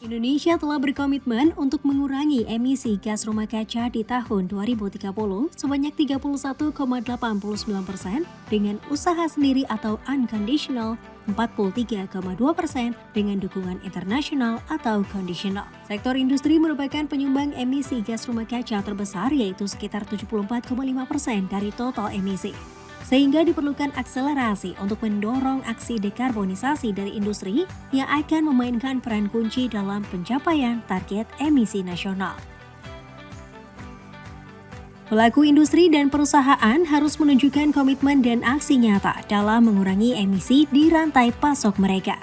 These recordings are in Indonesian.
Indonesia telah berkomitmen untuk mengurangi emisi gas rumah kaca di tahun 2030 sebanyak 31,89% dengan usaha sendiri atau unconditional, 43,2% dengan dukungan internasional atau conditional. Sektor industri merupakan penyumbang emisi gas rumah kaca terbesar yaitu sekitar 74,5% dari total emisi. Sehingga diperlukan akselerasi untuk mendorong aksi dekarbonisasi dari industri yang akan memainkan peran kunci dalam pencapaian target emisi nasional. Pelaku industri dan perusahaan harus menunjukkan komitmen dan aksi nyata dalam mengurangi emisi di rantai pasok mereka.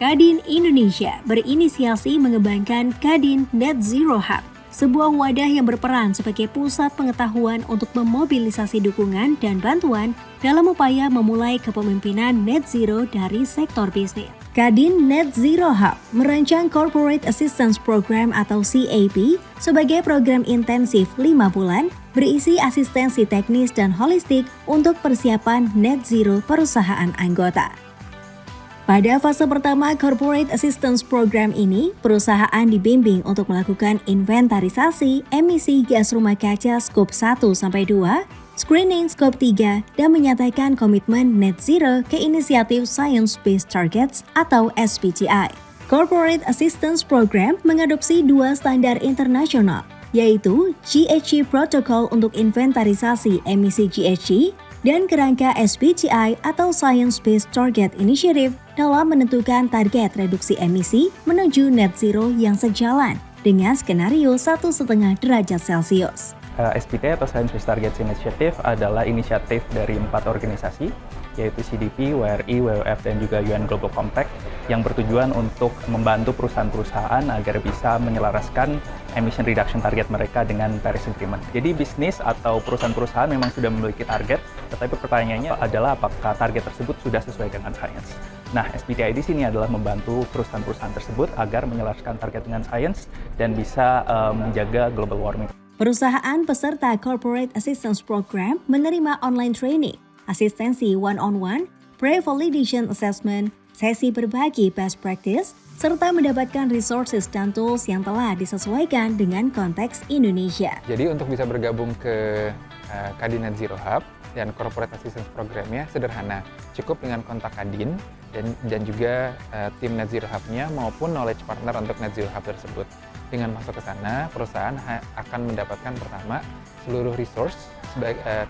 Kadin Indonesia berinisiasi mengembangkan Kadin Net Zero Hub, sebuah wadah yang berperan sebagai pusat pengetahuan untuk memobilisasi dukungan dan bantuan dalam upaya memulai kepemimpinan net zero dari sektor bisnis. Kadin Net Zero Hub merancang Corporate Assistance Program atau CAP sebagai program intensif 5 bulan berisi asistensi teknis dan holistik untuk persiapan net zero perusahaan anggota. Pada fase pertama Corporate Assistance Program ini, perusahaan dibimbing untuk melakukan inventarisasi emisi gas rumah kaca skop 1-2, screening skop 3, dan menyatakan komitmen net zero ke inisiatif Science Based Targets atau SBTi. Corporate Assistance Program mengadopsi dua standar internasional, yaitu GHG Protocol untuk inventarisasi emisi GHG dan kerangka SBTi atau Science Based Target Initiative dalam menentukan target reduksi emisi menuju net zero yang sejalan dengan skenario 1,5 derajat Celcius. SBTi atau Science Based Targets Initiative adalah inisiatif dari 4 organisasi, yaitu CDP, WRI, WWF, dan juga UN Global Compact yang bertujuan untuk membantu perusahaan-perusahaan agar bisa menyelaraskan emission reduction target mereka dengan Paris Agreement. Jadi bisnis atau perusahaan-perusahaan memang sudah memiliki target, tetapi pertanyaannya adalah apakah target tersebut sudah sesuai dengan sains. Nah, SBTi di sini adalah membantu perusahaan-perusahaan tersebut agar menyelaraskan target dengan sains dan bisa menjaga global warming. Perusahaan peserta Corporate Assistance Program menerima online training, asistensi one-on-one, pre-validation assessment, sesi berbagi best practice, serta mendapatkan resources dan tools yang telah disesuaikan dengan konteks Indonesia. Jadi untuk bisa bergabung ke Kadin Net Zero Hub dan Corporate Assistance Programnya sederhana. Cukup dengan kontak Kadin dan juga tim Net Zero Hub-nya maupun knowledge partner untuk Net Zero Hub tersebut. Dengan masuk ke sana, perusahaan akan mendapatkan pertama seluruh resource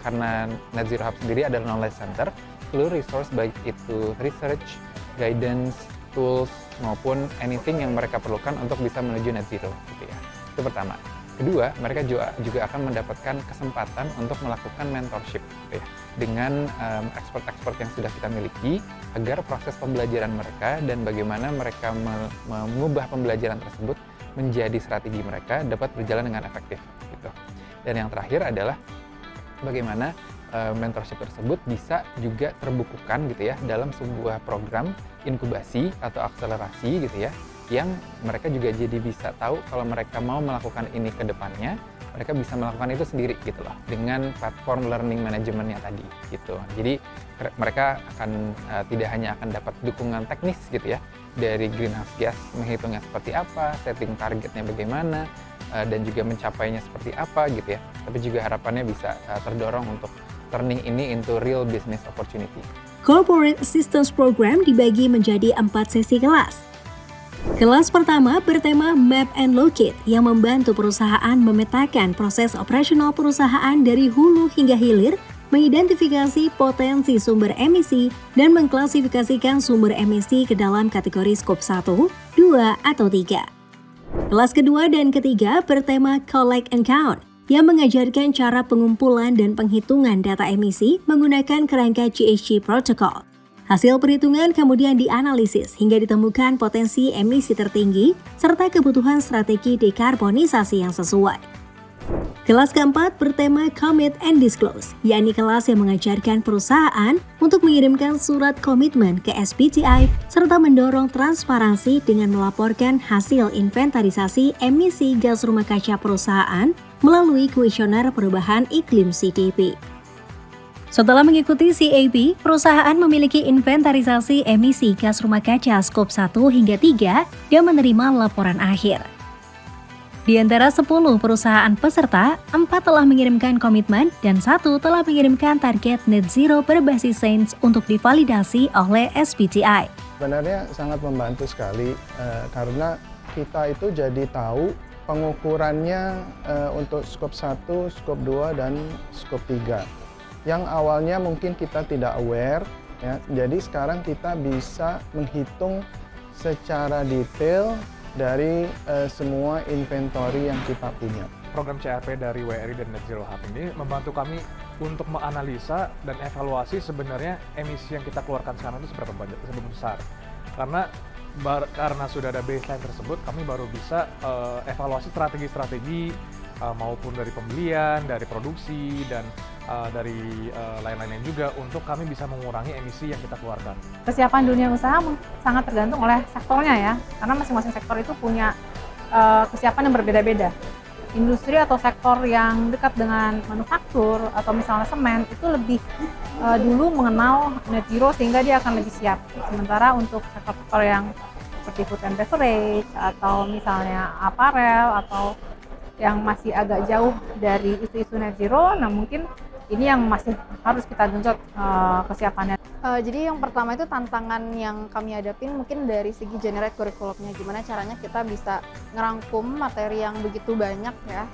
karena Net Zero Hub sendiri adalah knowledge center, seluruh resource baik itu research, guidance, tools maupun anything yang mereka perlukan untuk bisa menuju net zero gitu ya. Itu pertama. Kedua, mereka juga akan mendapatkan kesempatan untuk melakukan mentorship gitu ya, dengan expert-expert yang sudah kita miliki agar proses pembelajaran mereka dan bagaimana mereka mengubah pembelajaran tersebut menjadi strategi mereka dapat berjalan dengan efektif gitu. Dan yang terakhir adalah bagaimana mentorship tersebut bisa juga terbukukan gitu ya dalam sebuah program inkubasi atau akselerasi gitu ya, yang mereka juga jadi bisa tahu kalau mereka mau melakukan ini ke depannya, mereka bisa melakukan itu sendiri gitu loh dengan platform learning manajemennya tadi gitu. Jadi mereka akan tidak hanya akan dapat dukungan teknis gitu ya dari greenhouse gas, menghitungnya seperti apa, setting targetnya bagaimana, dan juga mencapainya seperti apa gitu ya, tapi juga harapannya bisa terdorong untuk turning ini into real business opportunity. Corporate Assistance Program dibagi menjadi 4 sesi kelas. Kelas pertama bertema Map and Locate yang membantu perusahaan memetakan proses operasional perusahaan dari hulu hingga hilir, mengidentifikasi potensi sumber emisi, dan mengklasifikasikan sumber emisi ke dalam kategori skop 1, 2, atau 3. Kelas kedua dan ketiga bertema Collect and Count yang mengajarkan cara pengumpulan dan penghitungan data emisi menggunakan kerangka GHG Protocol. Hasil perhitungan kemudian dianalisis hingga ditemukan potensi emisi tertinggi serta kebutuhan strategi dekarbonisasi yang sesuai. Kelas keempat bertema Commit and Disclose, yakni kelas yang mengajarkan perusahaan untuk mengirimkan surat komitmen ke SBTi serta mendorong transparansi dengan melaporkan hasil inventarisasi emisi gas rumah kaca perusahaan melalui kuesioner perubahan iklim CDP. Setelah mengikuti CAP, perusahaan memiliki inventarisasi emisi gas rumah kaca skop 1 hingga 3 dan menerima laporan akhir. Di antara 10 perusahaan peserta, 4 telah mengirimkan komitmen dan 1 telah mengirimkan target net zero berbasis sains untuk divalidasi oleh SBTi. Sebenarnya sangat membantu sekali karena kita itu jadi tahu pengukurannya untuk skop 1, skop 2, dan skop 3. Yang awalnya mungkin kita tidak aware, ya, jadi sekarang kita bisa menghitung secara detail dari semua inventory yang kita punya. Program CRP dari WRI dan Net Zero Hub ini membantu kami untuk menganalisa dan evaluasi sebenarnya emisi yang kita keluarkan sekarang itu seberapa besar. Karena sudah ada baseline tersebut, kami baru bisa evaluasi strategi-strategi maupun dari pembelian, dari produksi, dan dari lain-lainnya juga untuk kami bisa mengurangi emisi yang kita keluarkan. Kesiapan dunia usaha sangat tergantung oleh sektornya ya, karena masing-masing sektor itu punya kesiapan yang berbeda-beda. Industri atau sektor yang dekat dengan manufaktur atau misalnya semen itu lebih dulu mengenal net zero sehingga dia akan lebih siap. Sementara untuk sektor-sektor yang seperti food and beverage atau misalnya aparel atau yang masih agak jauh dari isu-isu net zero, nah mungkin ini yang masih harus kita genjot kesiapannya. Jadi yang pertama itu tantangan yang kami hadapin mungkin dari segi generate kurikulumnya, gimana caranya kita bisa ngerangkum materi yang begitu banyak ya,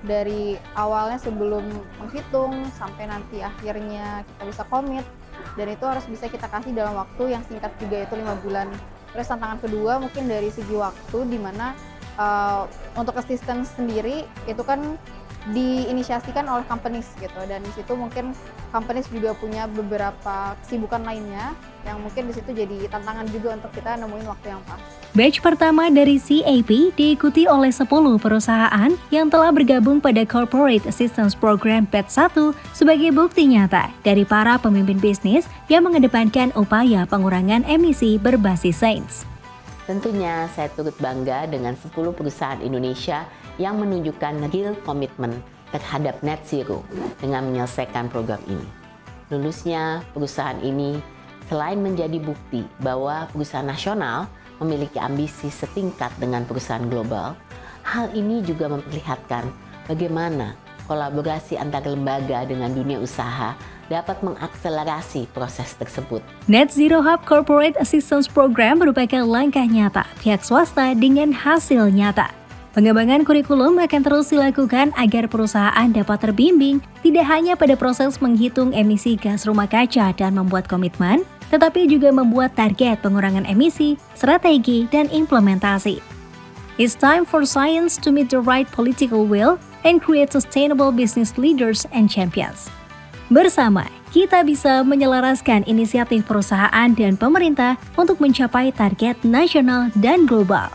dari awalnya sebelum menghitung sampai nanti akhirnya kita bisa komit, dan itu harus bisa kita kasih dalam waktu yang singkat juga, yaitu 5 bulan. Terus tantangan kedua mungkin dari segi waktu, di mana untuk assistance sendiri itu kan diinisiasikan oleh companies gitu, dan di situ mungkin companies juga punya beberapa kesibukan lainnya yang mungkin di situ jadi tantangan juga untuk kita nemuin waktu yang pas. Batch pertama dari CAP diikuti oleh 10 perusahaan yang telah bergabung pada Corporate Assistance Program Batch 1 sebagai bukti nyata dari para pemimpin bisnis yang mengedepankan upaya pengurangan emisi berbasis sains. Tentunya saya turut bangga dengan 10 perusahaan Indonesia yang menunjukkan real komitmen terhadap net zero dengan menyelesaikan program ini. Lulusnya perusahaan ini selain menjadi bukti bahwa perusahaan nasional memiliki ambisi setingkat dengan perusahaan global, hal ini juga memperlihatkan bagaimana kolaborasi antar lembaga dengan dunia usaha dapat mengakselerasi proses tersebut. Net Zero Hub Corporate Assistance Program merupakan langkah nyata pihak swasta dengan hasil nyata. Pengembangan kurikulum akan terus dilakukan agar perusahaan dapat terbimbing tidak hanya pada proses menghitung emisi gas rumah kaca dan membuat komitmen, tetapi juga membuat target pengurangan emisi, strategi, dan implementasi. It's time for science to meet the right political will and create sustainable business leaders and champions. Bersama, kita bisa menyelaraskan inisiatif perusahaan dan pemerintah untuk mencapai target nasional dan global.